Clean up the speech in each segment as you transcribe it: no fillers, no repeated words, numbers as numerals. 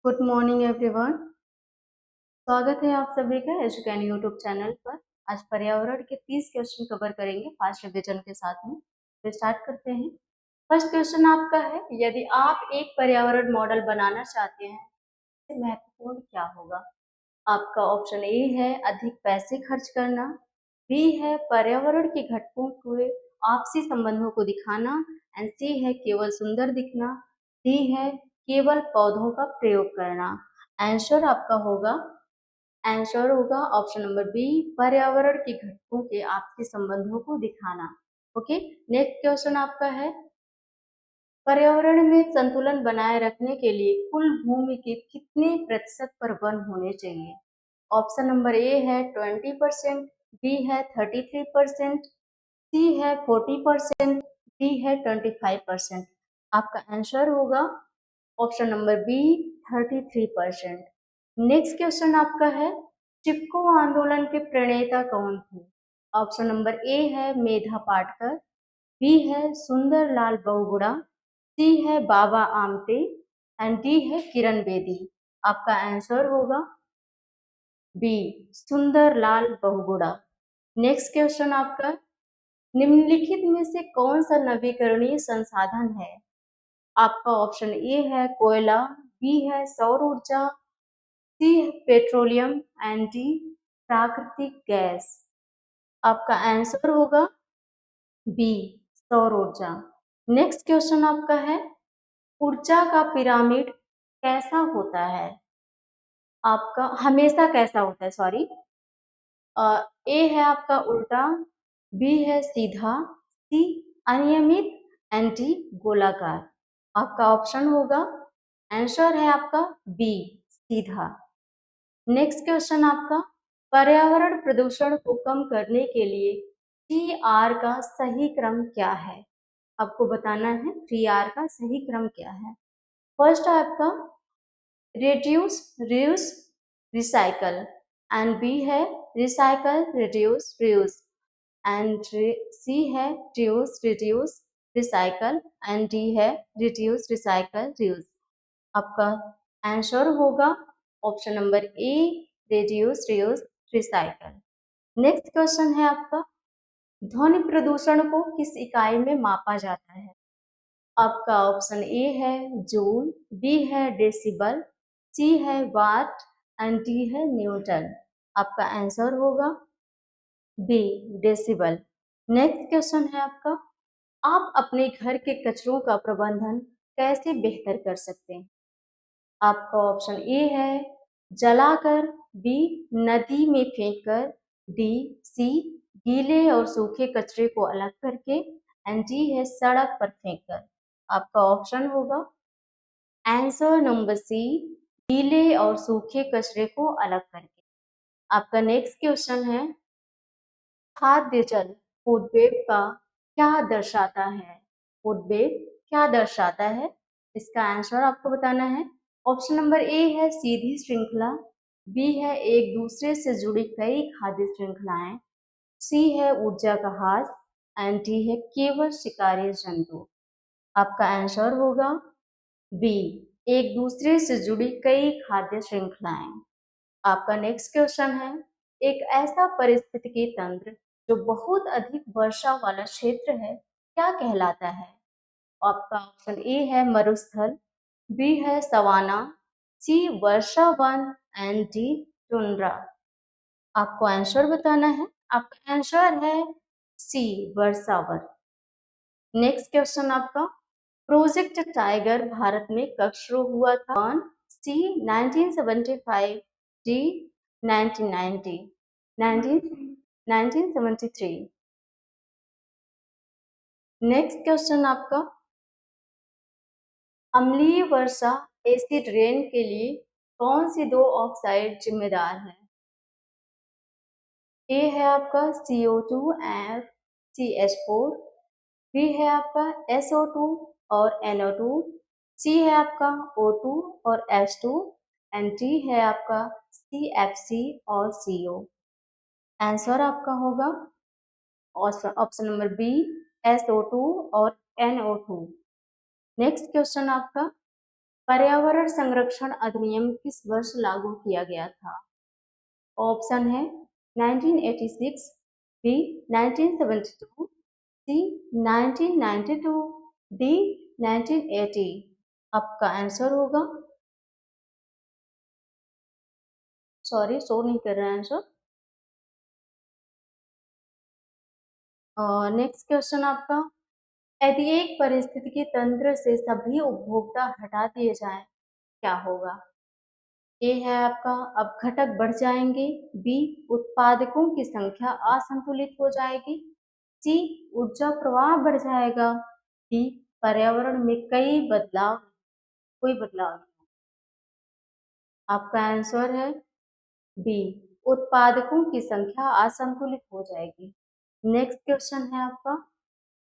Good morning everyone. स्वागत है आप सभी का एजुकेन यूट्यूब चैनल पर। आज पर्यावरण के 30 क्वेश्चन कवर करेंगे फास्ट रिवीजन के साथ में। तो स्टार्ट करते हैं। फर्स्ट क्वेश्चन आपका है, यदि आप एक पर्यावरण मॉडल बनाना चाहते हैं तो महत्वपूर्ण क्या होगा? आपका ऑप्शन ए है अधिक पैसे खर्च करना, बी है पर्यावरण के घटकों के आपसी संबंधों को दिखाना, एंड सी है केवल सुंदर दिखना, डी है केवल पौधों का प्रयोग करना। आंसर आपका होगा आंसर होगा ऑप्शन नंबर बी, पर्यावरण के घटकों के आपसी संबंधों को दिखाना। ओके, नेक्स्ट क्वेश्चन आपका है, पर्यावरण में संतुलन बनाए रखने के लिए कुल भूमि के कितने प्रतिशत पर वन होने चाहिए? ऑप्शन नंबर ए है 20%, बी है 33%, सी है 40%, डी है 25%। आपका आंसर होगा option number B 33%। Next question आपका है, चिपको आंदोलन के प्रणेता कौन थे? ऑप्शन नंबर ए है मेधा पाटकर, बी है सुंदर लाल बहुगुणा, सी है बाबा आमटे, एंड डी है किरण बेदी। आपका आंसर होगा बी सुंदर लाल बहुगुणा। नेक्स्ट क्वेश्चन आपका, निम्नलिखित में से कौन सा नवीकरणीय संसाधन है? आपका ऑप्शन ए है कोयला, बी है सौर ऊर्जा, सी है पेट्रोलियम, एंड डी प्राकृतिक गैस। आपका आंसर होगा बी सौर ऊर्जा। नेक्स्ट क्वेश्चन आपका है, ऊर्जा का पिरामिड कैसा होता है? आपका हमेशा कैसा होता है, सॉरी। ए है आपका उल्टा, बी है सीधा, सी अनियमित, एंड डी गोलाकार। आपका ऑप्शन होगा आंसर है आपका बी सीधा। नेक्स्ट क्वेश्चन आपका, पर्यावरण प्रदूषण को कम करने के लिए 3R का सही क्रम क्या है? आपको बताना है 3R का सही क्रम क्या है। फर्स्ट है आपका reduce, reuse, recycle, and B है recycle, reduce, reuse, and C है रिड्यूस, रिसाइकल, एंड डी है रिड्यूस, रिसाइकल, रियूज। आपका आंसर होगा option number A reduce, reuse, recycle. Next question है आपका, ध्वनि प्रदूषण को किस इकाई में मापा जाता है? आपका ऑप्शन ए है जूल, बी है डेसिबल, सी है वाट, एंड डी है न्यूटन। आपका आंसर होगा बी डेसिबल। नेक्स्ट क्वेश्चन है आपका, आप अपने घर के कचरों का प्रबंधन कैसे बेहतर कर सकते हैं? आपका ऑप्शन ए है जलाकर, बी नदी में फेंककर, डी सी गीले और सूखे कचरे को अलग करके, एंड डी है सड़क पर फेंककर। आपका ऑप्शन होगा आंसर नंबर सी गीले और सूखे कचरे को अलग करके। आपका नेक्स्ट क्वेश्चन है, खाद्य जल फूडवेब का क्या दर्शाता है? फूडवेब क्या दर्शाता है? इसका आंसर आपको बताना है। ऑप्शन नंबर ए है सीधी श्रृंखला, बी है एक दूसरे से जुड़ी कई खाद्य श्रृंखलाएं, सी है ऊर्जा का हास, एंड डी है केवल शिकारी जंतु। आपका आंसर होगा बी एक दूसरे से जुड़ी कई खाद्य श्रृंखलाएं। आपका नेक्स्ट क्वेश्चन है, एक ऐसा पारिस्थितिकी तंत्र जो बहुत अधिक वर्षा वाला क्षेत्र है क्या कहलाता है? आपका ऑप्शन ए है मरुस्थल, बी है सवाना, सी वर्षा वन, एंड डी टुंड्रा। आपको आंसर बताना है। आपका आंसर है सी वर्षावन। नेक्स्ट क्वेश्चन आपका, प्रोजेक्ट टाइगर भारत में कब शुरू हुआ था? One C 1975, D 1990, 1973। Next question आपका, अम्लीय वर्षा एसिड रेन के लिए कौन सी दो ऑक्साइड जिम्मेदार है? ए है आपका CO2 एफ CH4, बी है आपका SO2 और NO2, सी है आपका O2 और H2, एंड डी है आपका CFC और CO। आंसर आपका होगा ऑप्शन नंबर बी SO2 और NO2। नेक्स्ट क्वेश्चन आपका, पर्यावरण संरक्षण अधिनियम किस वर्ष लागू किया गया था? ऑप्शन है 1986, बी 1972, सी 1992, डी 1980। आपका आंसर होगा, सॉरी शो नहीं कर रहा है आंसर। नेक्स्ट क्वेश्चन आपका, यदि एक पारिस्थितिकी तंत्र से सभी उपभोक्ता हटा दिए जाएं, क्या होगा? ए है आपका अपघटक बढ़ जाएंगे, बी उत्पादकों की संख्या असंतुलित हो जाएगी, सी ऊर्जा प्रवाह बढ़ जाएगा, डी पर्यावरण में कोई बदलाव नहीं। आपका आंसर है बी उत्पादकों की संख्या असंतुलित हो जाएगी। नेक्स्ट क्वेश्चन है आपका,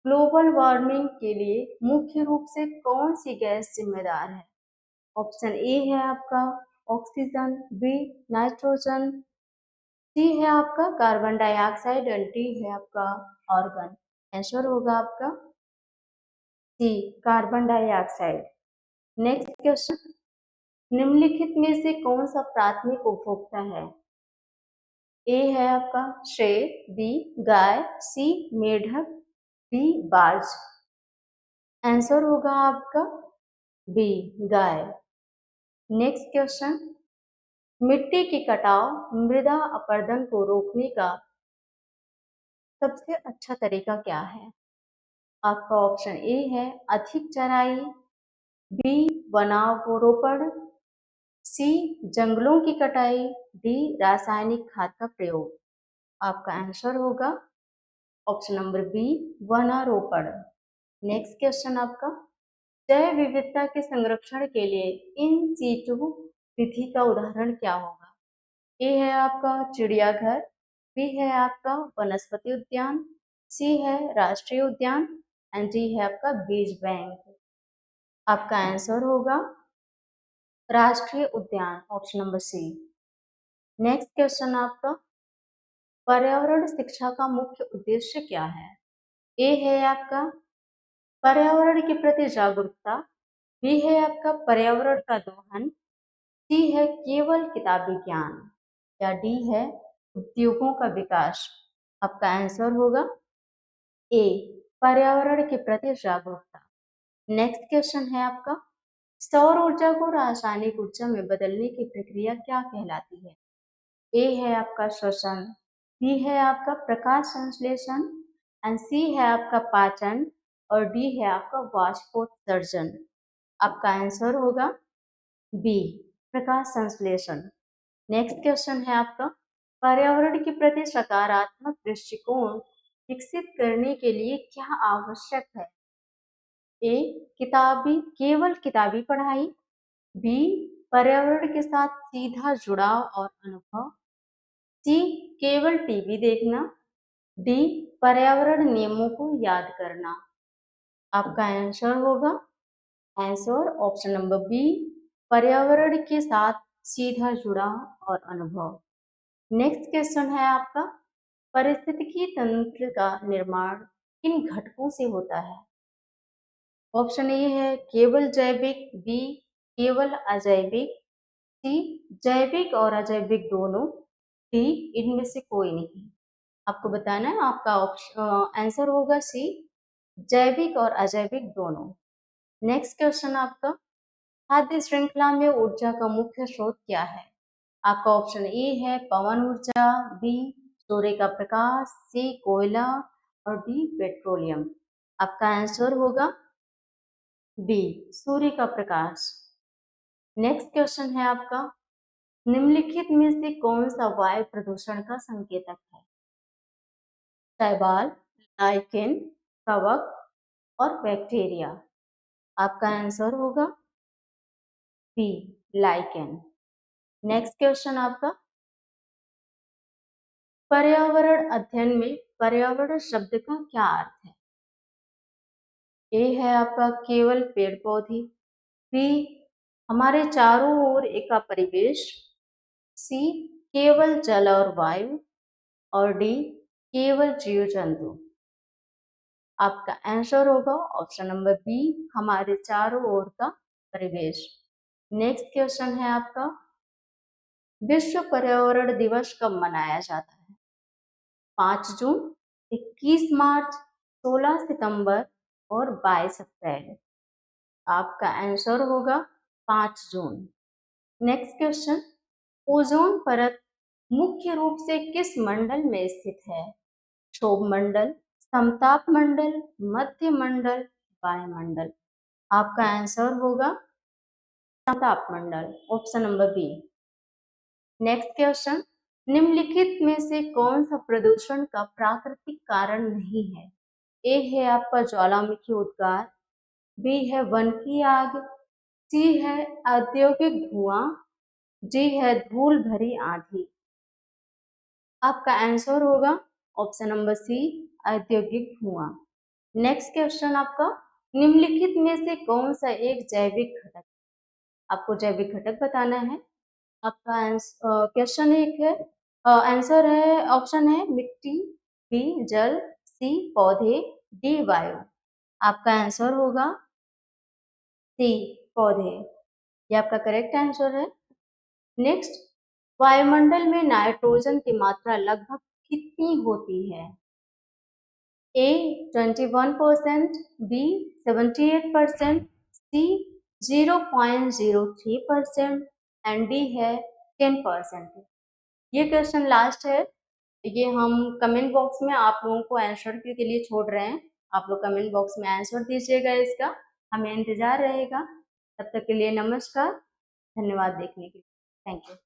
ग्लोबल वार्मिंग के लिए मुख्य रूप से कौन सी गैस जिम्मेदार है? ऑप्शन ए है आपका ऑक्सीजन, बी नाइट्रोजन, सी है आपका कार्बन डाइऑक्साइड और डी है आपका ऑर्गन। आंसर होगा आपका सी कार्बन डाइऑक्साइड। नेक्स्ट क्वेश्चन, निम्नलिखित में से कौन सा प्राथमिक उपभोक्ता है? ए है आपका शेर, बी गाय, सी मेढक, डी बाज। आंसर होगा आपका बी गाय। नेक्स्ट क्वेश्चन, मिट्टी की कटाव मृदा अपरदन को रोकने का सबसे अच्छा तरीका क्या है? आपका ऑप्शन ए है अधिक चराई, बी वनावरोपण, सी जंगलों की कटाई, डी रासायनिक खाद का प्रयोग। आपका आंसर होगा ऑप्शन नंबर बी वनारोपण। नेक्स्ट क्वेश्चन आपका, जैव विविधता के संरक्षण के लिए इन सीटू विधि का उदाहरण क्या होगा? ए है आपका चिड़ियाघर, बी है आपका वनस्पति उद्यान, सी है राष्ट्रीय उद्यान एंड डी है आपका बीज बैंक। आपका आंसर होगा राष्ट्रीय उद्यान, option number C. Next question आपका, पर्यावरण शिक्षा का मुख्य उद्देश्य क्या है? ए है आपका पर्यावरण के प्रति जागरूकता, बी है आपका पर्यावरण का दोहन, सी है केवल किताबी ज्ञान या डी है उद्योगों का विकास। आपका आंसर होगा ए पर्यावरण के प्रति जागरूकता। नेक्स्ट क्वेश्चन है आपका, सौर ऊर्जा को रासायनिक ऊर्जा में बदलने की प्रक्रिया क्या कहलाती है? ए है आपका श्वसन, बी है आपका प्रकाश संश्लेषण एंड सी है आपका पाचन और डी है आपका वाष्पोत्सर्जन। आपका आंसर होगा बी प्रकाश संश्लेषण। नेक्स्ट क्वेश्चन है आपका, पर्यावरण के प्रति सकारात्मक दृष्टिकोण विकसित करने के लिए क्या आवश्यक है? ए केवल किताबी पढ़ाई, बी पर्यावरण के साथ सीधा जुड़ाव और अनुभव, सी केवल टीवी देखना, डी पर्यावरण नियमों को याद करना। आपका आंसर होगा आंसर ऑप्शन नंबर बी पर्यावरण के साथ सीधा जुड़ाव और अनुभव। नेक्स्ट क्वेश्चन है आपका, पारिस्थितिकी तंत्र का निर्माण किन घटकों से होता है? ऑप्शन ए है केवल जैविक, बी केवल अजैविक, सी जैविक और अजैविक दोनों, डी इनमें से कोई नहीं। आपको बताना है, आपका आंसर होगा सी जैविक और अजैविक दोनों। नेक्स्ट क्वेश्चन आपका, खाद्य श्रृंखला में ऊर्जा का मुख्य स्रोत क्या है? आपका ऑप्शन ए है पवन ऊर्जा, बी सूर्य का प्रकाश, सी कोयला और डी पेट्रोलियम। आपका आंसर होगा बी सूर्य का प्रकाश। नेक्स्ट क्वेश्चन है आपका, निम्नलिखित में से कौन सा वायु प्रदूषण का संकेतक है? शैवाल, लाइकेन, कवक और बैक्टीरिया। आपका आंसर होगा बी लाइकेन। नेक्स्ट क्वेश्चन आपका, पर्यावरण अध्ययन में पर्यावरण शब्द का क्या अर्थ है? ए है आपका केवल पेड़ पौधे, बी हमारे चारों ओर का परिवेश, सी केवल जल और वायु और डी केवल जीव जंतु। आपका आंसर होगा ऑप्शन नंबर बी हमारे चारों ओर का परिवेश। नेक्स्ट क्वेश्चन है आपका, विश्व पर्यावरण दिवस कब मनाया जाता है? 5 जून, 21 मार्च, 16 सितंबर और 22 अप्रैल। आपका आंसर होगा 5 जून। नेक्स्ट क्वेश्चन, ओजोन परत मुख्य रूप से किस मंडल में स्थित है? क्षोभ मंडल, समताप मंडल, मध्य मंडल, वायुमंडल। आपका आंसर होगा समताप मंडल, option number B. Next question, निम्नलिखित में से कौन सा प्रदूषण का प्राकृतिक कारण नहीं है? ए है आपका ज्वालामुखी उद्गार, बी है वन की आग, सी है औद्योगिक धुआं, डी है धूल भरी आंधी। आपका आंसर होगा ऑप्शन नंबर सी, औद्योगिक धुआं। नेक्स्ट क्वेश्चन आपका, निम्नलिखित में से कौन सा एक जैविक घटक? आपको जैविक घटक बताना है। आपका क्वेश्चन एक है, आंसर है, ऑप्शन है मिट्टी, बी जल, सी पौधे, डी वायु। आपका आंसर होगा सी पौधे, ये आपका करेक्ट आंसर है। नेक्स्ट, वायुमंडल में नाइट्रोजन की मात्रा लगभग कितनी होती है? ए 21%, बी 78%, सी 0.03% एंड डी है 10%। ये क्वेश्चन लास्ट है, ये हम कमेंट बॉक्स में आप लोगों को आंसर के लिए छोड़ रहे हैं। आप लोग कमेंट बॉक्स में आंसर दीजिएगा इसका, हमें इंतजार रहेगा। तब तक के लिए नमस्कार, धन्यवाद देखने के लिए, थैंक यू।